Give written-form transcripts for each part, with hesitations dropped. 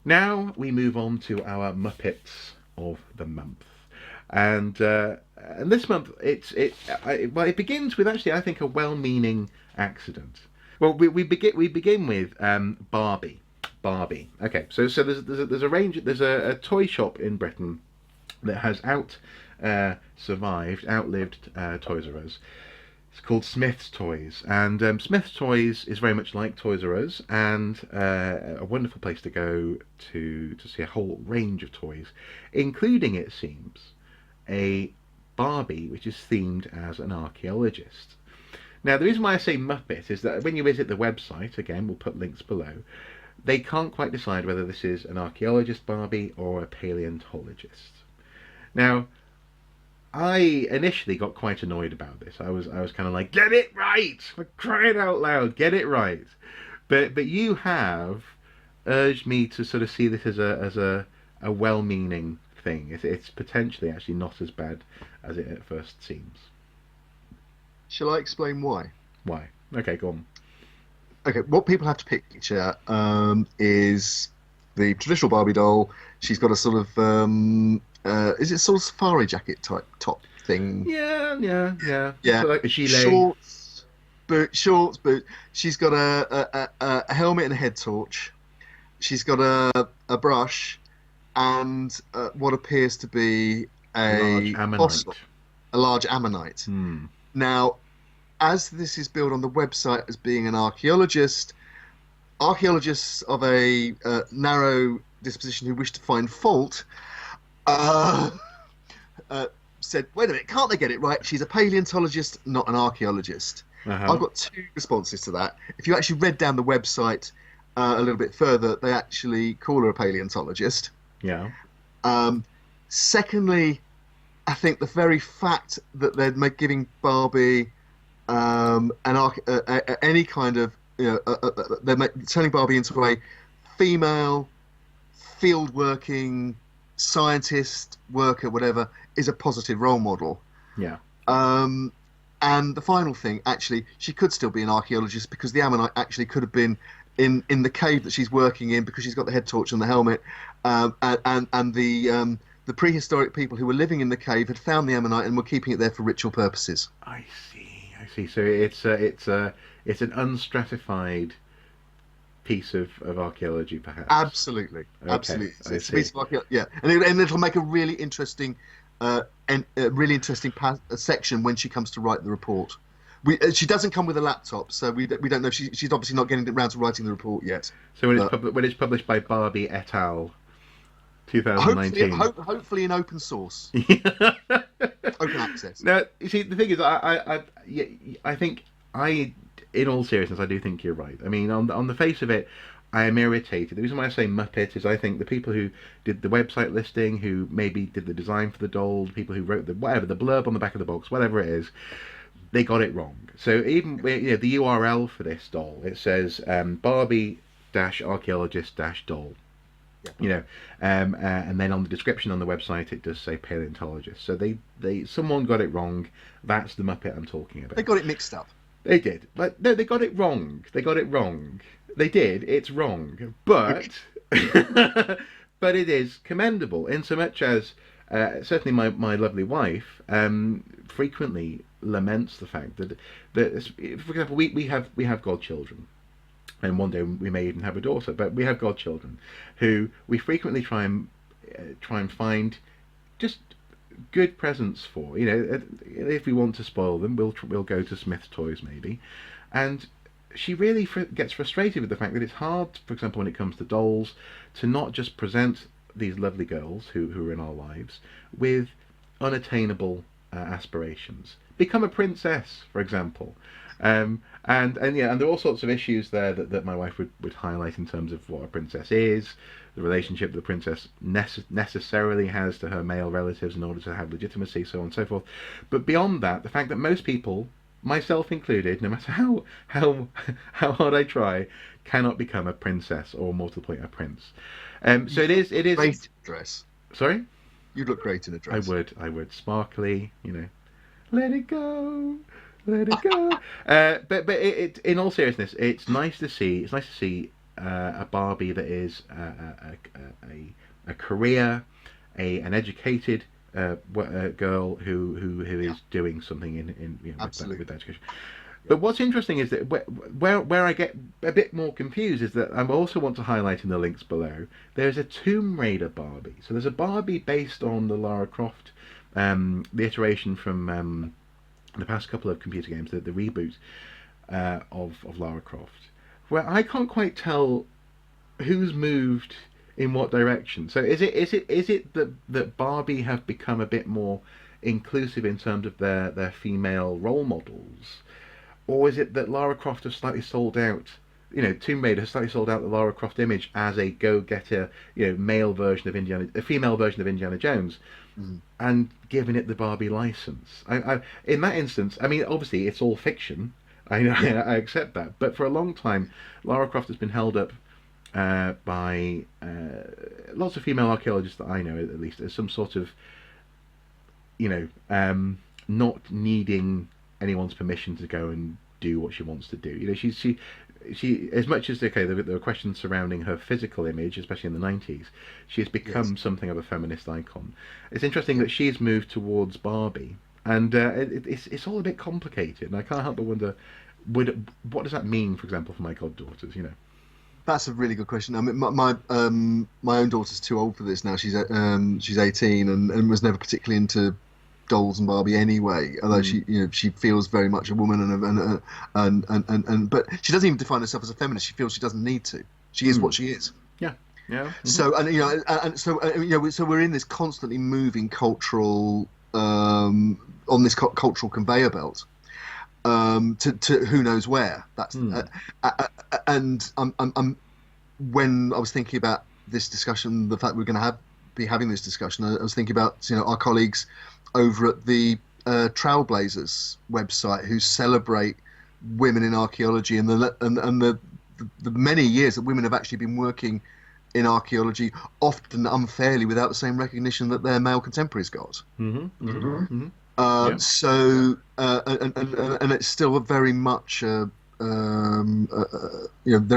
Now we move on to our Muppets of the month, and this month it begins with actually I think a well-meaning accident. Well, we begin with Barbie. Barbie. Okay, so there's a range, there's a toy shop in Britain that has outlived Toys R Us. It's called Smyth's Toys, and Smyth's Toys is very much like Toys R Us, and a wonderful place to go to see a whole range of toys, including, it seems, a Barbie which is themed as an archaeologist. Now, the reason why I say Muppet is that when you visit the website, again, we'll put links below, they can't quite decide whether this is an archaeologist Barbie or a paleontologist. Now, I initially got quite annoyed about this. I was kind of like, get it right, for crying out loud, get it right. But you have urged me to sort of see this as a well-meaning thing. It's potentially actually not as bad as it at first seems. Shall I explain why? Why? Okay, go on. Okay, what people have to picture is the traditional Barbie doll. She's got a sort of is it sort of safari jacket type top thing? Yeah, yeah, yeah. Yeah, So like a gilet. shorts, boot. She's got a helmet and a head torch. She's got a brush and what appears to be A large a ammonite. fossil, a large ammonite. Hmm. Now, as this is billed on the website as being an archaeologist, archaeologists of a narrow disposition who wish to find fault uh, uh, said, wait a minute, can't they get it right? She's a paleontologist, not an archaeologist. Uh-huh. I've got two responses to that. If you actually read down the website a little bit further, they actually call her a paleontologist. Yeah. Um, Secondly, I think the very fact that they're giving Barbie any kind of turning Barbie into a female field working scientist worker, whatever, is a positive role model. Yeah. Um, and the final thing, actually, she could still be an archaeologist because the ammonite actually could have been in the cave that she's working in because she's got the head torch and the helmet, and the prehistoric people who were living in the cave had found the ammonite and were keeping it there for ritual purposes. I see. I see. So it's an unstratified piece of archaeology, perhaps. Absolutely, Okay, absolutely. I It's a see. piece of yeah, and it'll make a really interesting, section when she comes to write the report. She doesn't come with a laptop, so we don't know. If she's obviously not getting around to writing the report yet. So when But when it's published by Barbie et al. hopefully, 2019. hopefully in open source, open access. Now, you see, the thing is, yeah, I think in all seriousness, I do think you're right. I mean, on the face of it, I am irritated. The reason why I say Muppet is I think the people who did the website listing, who maybe did the design for the doll, the people who wrote the whatever the blurb on the back of the box, whatever it is, they got it wrong. So even the URL for this doll, it says Barbie dash archaeologist dash doll. Yeah, You know, and then on the description on the website it does say paleontologist. So they someone got it wrong. That's the Muppet I'm talking they about. got it mixed up. They did, but no, they got it wrong. They got it wrong. They did. It's wrong, but but it is commendable in so much as certainly my lovely wife frequently laments the fact that for example we have godchildren, and one day we may even have a daughter, but we have godchildren who we frequently try and find just good presents for. If we want to spoil them, we'll go to Smyth Toys maybe, and she really gets frustrated with the fact that it's hard, for example, when it comes to dolls, to not just present these lovely girls who are in our lives with unattainable aspirations. Become a princess, for example. And yeah, and there are all sorts of issues there that my wife would highlight in terms of what a princess is, the relationship the princess necessarily has to her male relatives in order to have legitimacy, so on and so forth. But beyond that, the fact that most people, myself included, no matter how hard I try, cannot become a princess or mortal point a prince. So it is. Great in a dress. Sorry, You'd look great in a I dress. would I would sparkly, let it go, let it go. But in all seriousness, it's nice to see. It's nice to see a Barbie that is a career, an educated girl who Yeah, is doing something with absolutely. education. Yeah. But what's interesting is that where I get a bit more confused is that I also want to highlight in the links below there's a Tomb Raider Barbie. So there's a Barbie based on the Lara Croft, the iteration from the past couple of computer games, the reboot of Lara Croft, where I can't quite tell who's moved in what direction. So is it that Barbie have become a bit more inclusive in terms of their female role models, or is it that Lara Croft has slightly sold out? Tomb Raider has slightly sold out the Lara Croft image as a go-getter, male version of a female version of Indiana Jones, Mm. and given it the Barbie license. In that instance, I mean, obviously it's all fiction. I accept that, but for a long time, Lara Croft has been held up by lots of female archaeologists that I know, at least, as some sort of, you know, not needing anyone's permission to go and do what she wants to do. She as much as okay, there were questions surrounding her physical image, especially in the 90s. She has Yes. become something of a feminist icon. It's interesting Yeah. that she's moved towards Barbie, and it's all a bit complicated. And I can't help but wonder, what does that mean, for example, for my goddaughters? That's a really good question. I mean, my own daughter's too old for this now. She's 18 and was never particularly into dolls and Barbie anyway. Although Mm, she feels very much a woman and but she doesn't even define herself as a feminist. She feels she doesn't need to. She is mm, what she is. yeah, yeah. So so we're in this constantly moving cultural on this cultural conveyor belt to who knows where. Mm, And I'm when I was thinking about this discussion, the fact we're going to be having this discussion, I was thinking about our colleagues over at the Trailblazers website who celebrate women in archaeology and the many years that women have actually been working in archaeology, often unfairly without the same recognition that their male contemporaries got. mm-hmm, mm-hmm, mm-hmm. Um, Yeah. so and it's still a very much there are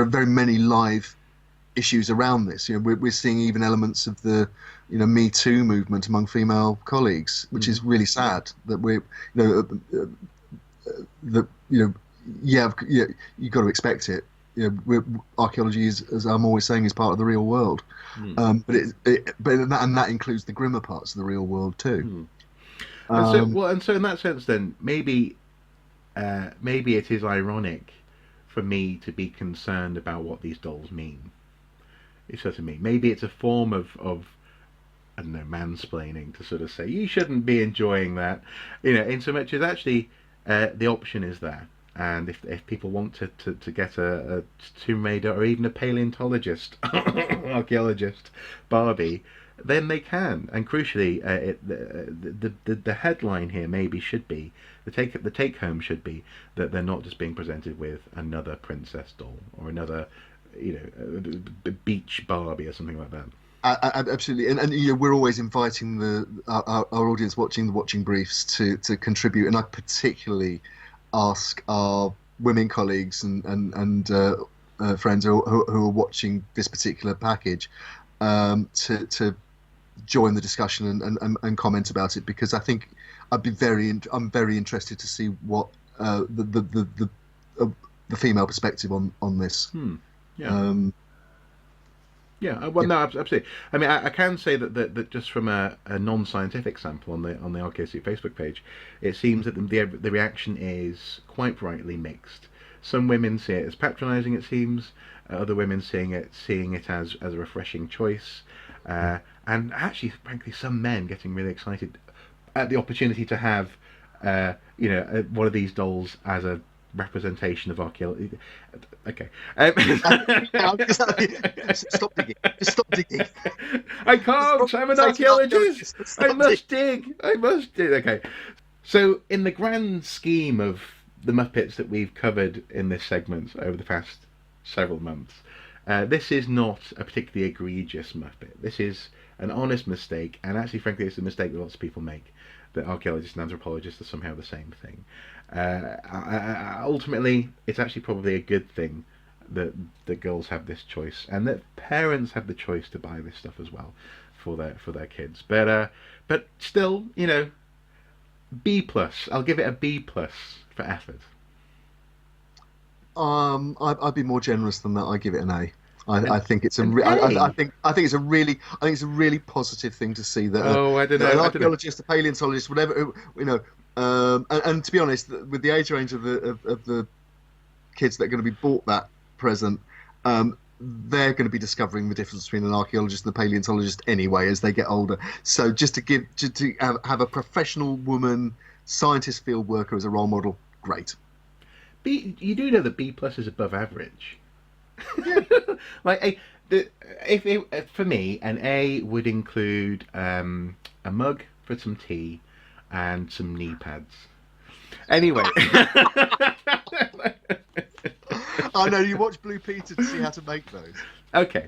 very many live issues around this. We're seeing even elements of the Me Too movement among female colleagues, which Mm-hmm. is really sad that we're that yeah, yeah, you've got to expect it. Archaeology is, as I'm always saying, is part of the real world. Mm, But that includes the grimmer parts of the real world too. mm. Um, And so in that sense, then maybe it is ironic for me to be concerned about what these dolls mean. It's sort of me. Maybe it's a form of I don't know, mansplaining to sort of say you shouldn't be enjoying that, in so much as actually the option is there. And if people want to get a Tomb Raider or even a paleontologist, archaeologist Barbie, then they can. And crucially, the headline here maybe should be the take home should be that they're not just being presented with another princess doll or another beach Barbie or something like that. Absolutely, and we're always inviting our audience watching the watching briefs to contribute, and I particularly ask our women colleagues and friends who are watching this particular package to join the discussion and comment about it, because I think I'm very interested to see what the female perspective on this. Hmm. Yeah. Um, Yeah, well, yeah, no, absolutely. I mean, I can say that just from a non-scientific sample on the Archaeology Facebook page, it seems that the reaction is quite rightly mixed. Some women see it as patronising, it seems. Other women seeing it as a refreshing choice, and actually, frankly, some men getting really excited at the opportunity to have, one of these dolls as a representation of archaeology. Okay. Stop digging. Just stop digging. I Stop can't. I'm an taking archaeologist. archaeologists. I Stop digging. must dig. I must dig. Okay. So, in the grand scheme of the Muppets that we've covered in this segment over the past several months, this is not a particularly egregious Muppet. This is an honest mistake, and actually, frankly, it's a mistake that lots of people make. That archaeologists and anthropologists are somehow the same thing. Ultimately, it's actually probably a good thing that the girls have this choice, and that parents have the choice to buy this stuff as well for their kids. But still, B plus. I'll give it a B plus for effort. I'd be more generous than that. I give it an A. I An think it's an I A. think it's a really positive thing to see that Oh, I don't an know. I don't know. archaeologist, a paleontologist, whatever, and to be honest, with the age range of the kids that are going to be bought that present, they're going to be discovering the difference between an archaeologist and a paleontologist anyway as they get older. So just to have a professional woman scientist field worker as a role model, great. B. You do know that B plus is above average. Yeah. Like if it, for me, an A would include a mug for some tea and some knee pads. Anyway. I know you watch Blue Peter to see how to make those. Okay.